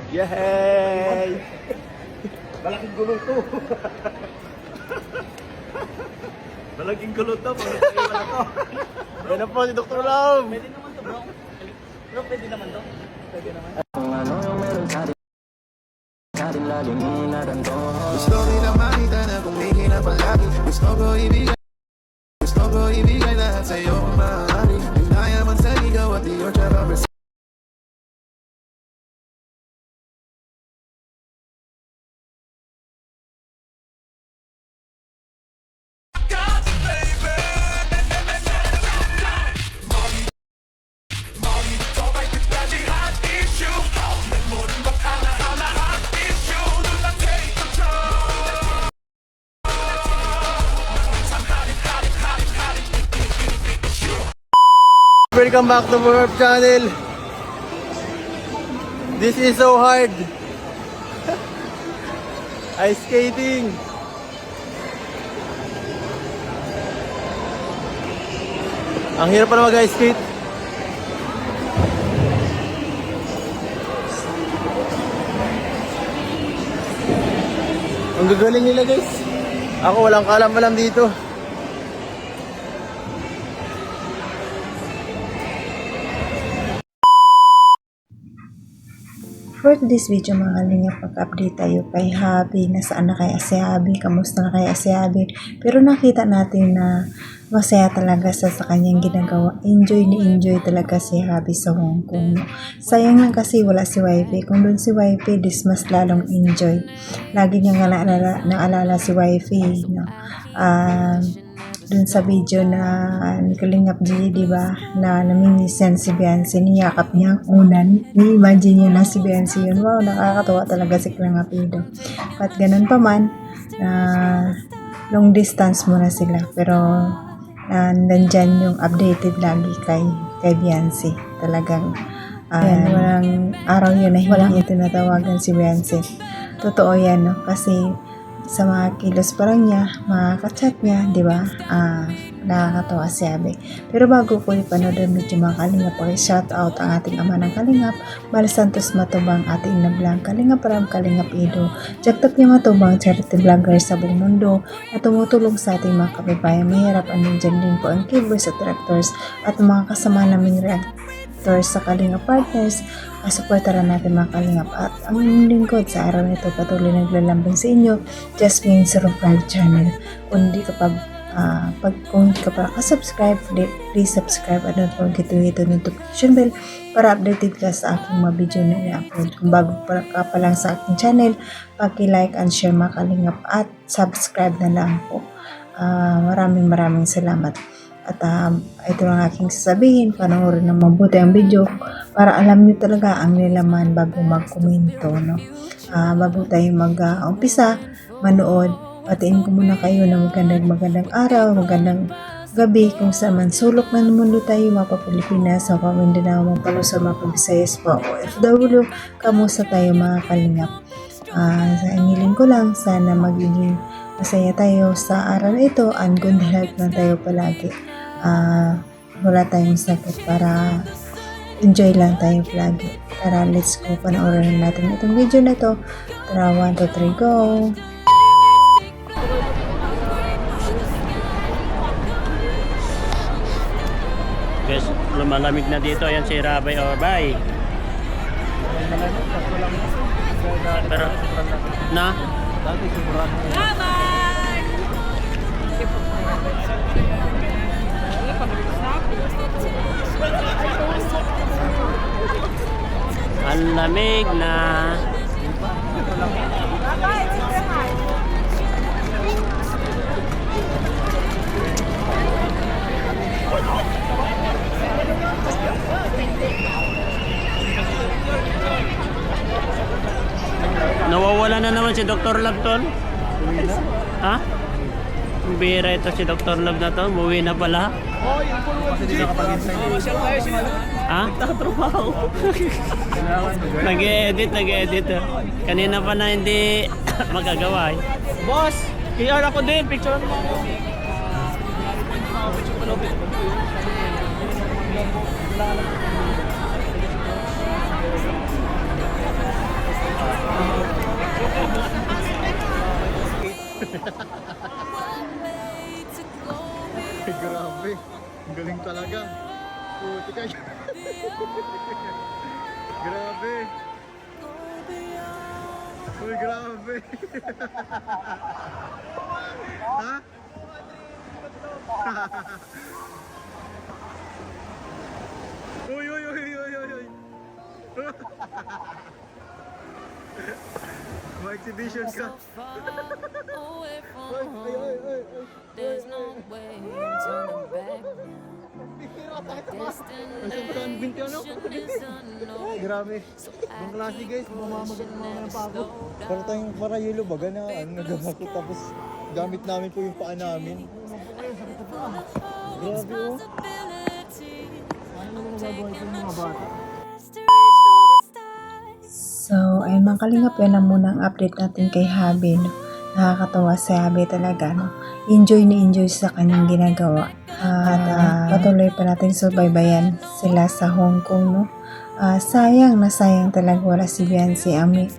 Yay! Malaking gulo to. Malaking gulo to. Yan na po si Dr. Lam. Pwede naman to, bro. Bro, pwede naman to. Pwede naman. Gusto nila makita na kumiki na palagi. Gusto ko ibigay lahat sa'yo kung maaari. Kaya man sa ligaw at iyo tsaka basta. Welcome back to our channel. This is so hard. Ice skating. Ang hirap pa mag-ice skate. Ang gagaling nila guys. Ako walang kalam-alam dito. For this video mga kalingap, mag-update tayo kay Habi. Nasaan na kaya si Habi? Kamusta na kaya si Habi? Pero nakita natin na masaya talaga sa kanyang ginagawa. Enjoy talaga si Habi sa Hong Kong. Sayang lang kasi wala si Wifey. Kung doon si Wifey, this mas lalong enjoy. Lagi niyang naalala si Wifey. No? Dun sa video na Kalingap G, di ba, na namimisan si Beyonce, niyakap niya ang unan. Ni-imagine niyo na si Beyonce yun. Wow, nakakatawa talaga si Kalingap Ido. At ganun pa man, long distance muna sila. Pero, nandyan yung updated lagi kay Beyonce. Talagang, walang araw yun na hindi niya tinatawagan si Beyonce. Totoo yan, no? Kasi, sa mga kilos parang niya, mga kachat niya, di ba? Nakakatawa si Habi. Pero bago ko ipanood ang video mga kalingap, shout out ang ating ama ng kalingap, Mal Santos Matubang, ating nablang kalingap Ram, Kalingap Ido, Jagtap niya Matubang, charity vlogger sa buong mundo, at tumutulong sa ating mga kababayan mahirap. Dyan din po ang keyboards at directors at mga kasama naming reactors sa Kalingap Partners. Supportaran natin mga kalingap, at ang lingkod sa araw nito patuloy naglalambing sa inyo, Jasmine Survive Channel. Kung hindi ka pa subscribe, please subscribe and don't forget to hit the notification bell para updated ka sa aking mga video na i-upload. Kung bago ka pa lang sa aking channel, paki-like and share mga kalingap at subscribe na lang po. Maraming salamat. At ito lang aking sasabihin, panoorin ng mabuti ang video para alam niyo talaga ang nilaman bago mag-komento, no? Bago tayo mag-umpisa, manood, patiin ko muna kayo na magandang araw, magandang gabi kung saan man sulok na mundo tayo, mga Pilipinas, mga Mindanao, mga Palusar, mga Visayas pa, OFW, kamusta tayo mga kalingap. Sa hiniling ko lang, sana magiging masaya tayo sa araw na ito and good health na tayo palagi. Wala tayong sakit, para enjoy lang tayo palagi. Tara, let's go, panoorin natin itong video na ito. Tara, 1, 2, 3, go! Guys, lumalamig na dito. Ayan si Rabay Orbay. Pero, na? Ang lamig na. Nawawala na naman si Dr. Love tol. Ha? Ang bira ito si Dr. Love na to. Umuwi na pala. Oh, yung puluhan. Hindi nakapag-intay. Masyal tayo siya. Ha? Nakatrabaho. Nag-edit. Kanina pa na hindi magagawa eh. Boss, PR ako din. Picture mo ako. Picture mo. Grabe. Ang galing talaga. Puti ka. Grabe. Uy, grabe. Ha? Uy, uy, uy, uy, uy, uy. Ma-exhibition ka. Uy, uy, uy, uy, uy. There's no way turning back now. Grabe. Ang klase guys, mamamagat na mga ng pako. Para tayong para yulubaga na nagabakot tapos gamit namin po yung paa namin. Grabe oh. Ano naman magagawa ito ng mga bata? So, ayun mga kalingap, yan na muna ang update natin kay Habi, no? Nakakatawa si Habi talaga, no? Enjoy na enjoy sa kanyang ginagawa. At patuloy pa natin subaybayan sila sa Hong Kong, no? Sayang na sayang talaga wala si Beyonce Ami.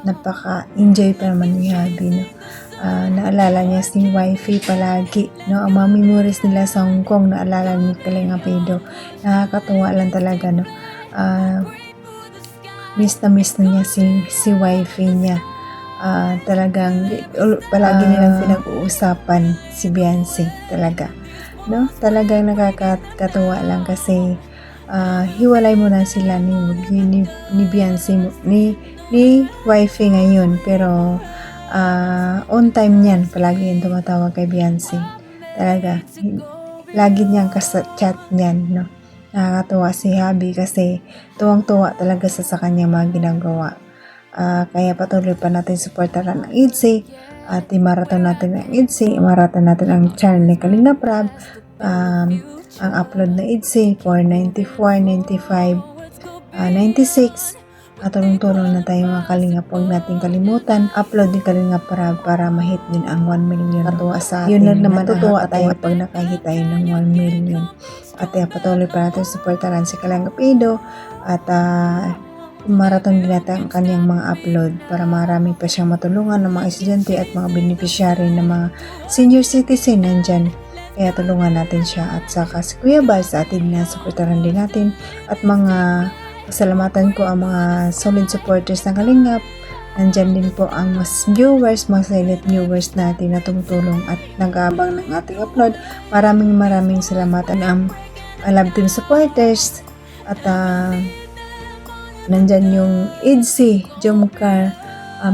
Napaka-enjoy pa naman ni Habi, no? Naalala niya si wifey palagi, no? Ang mga memories nila sa Hong Kong, naalala ni Kalinga Pedro. Nakakatuwa lang talaga, no? Miss na niya si wifey niya. Talagang palagi nilang pinag-uusapan si Beyonce talaga, no? Talagang nakakatuwa lang kasi hiwalay mo na sila ni Beyonce ni wifey ngayon, pero on time niyan palagi yung tumatawag kay Beyonce talaga, lagi niyang chat niyan, no? Nakakatuwa si Habi kasi tuwang-tuwa talaga sa kanyang mga ginagawa. Kaya patuloy pa natin supportaran ang IDSI at i-marathon natin ang IDSI, i-marathon natin ang channel ni Kalinga Prab. Ang upload na IDSI for 94, 95, 96 at tulong-tulong na tayo mga Kalinga. Huwag natin kalimutan upload ni Kalinga Prab para ma-hit din ang 1 million. Katuwa sa atin, yun lang naman matutuwa tayo pag nakahit tayo ng 1 million. At patuloy pa natin supportaran si Kalinga Pedro at marathon din natin ang kanyang mga upload para marami pa siyang matulungan ng mga estudyante at mga beneficiary ng mga senior citizen nandyan. Kaya tulungan natin siya at saka si Kuya Bal sa atin na supportaran din natin at mga pasalamatan ko ang mga solid supporters ng Kalingap. Nandyan din po ang mas viewers, mga silent viewers natin na tumutulong at nag-aabang ng ating upload. Maraming salamat ang love team supporters at nandyan yung IDSI, Jomcar,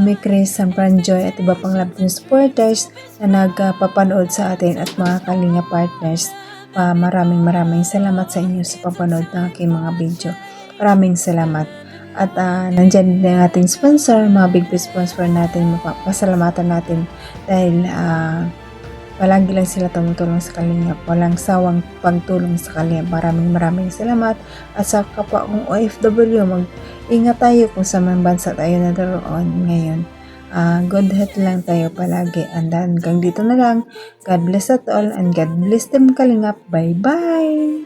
Mikris, San Franjoy at iba pang love team supporters na nagpapanood sa atin at mga Kalinga partners. Maraming salamat sa inyo sa papanood ng aking mga video. Maraming salamat. At nandyan din ang ating sponsor, mga big sponsor natin, pasalamatan natin dahil palagi lang sila tumutulong sa Kalingap. Walang sawang pagtulong sa Kalingap. Maraming salamat. At sa kapwa kong OFW, mag-ingat tayo kung sa mga bansa tayo naroon ngayon. Good health lang tayo palagi. And hanggang dito na lang. God bless at all and God bless them Kalingap. Bye-bye!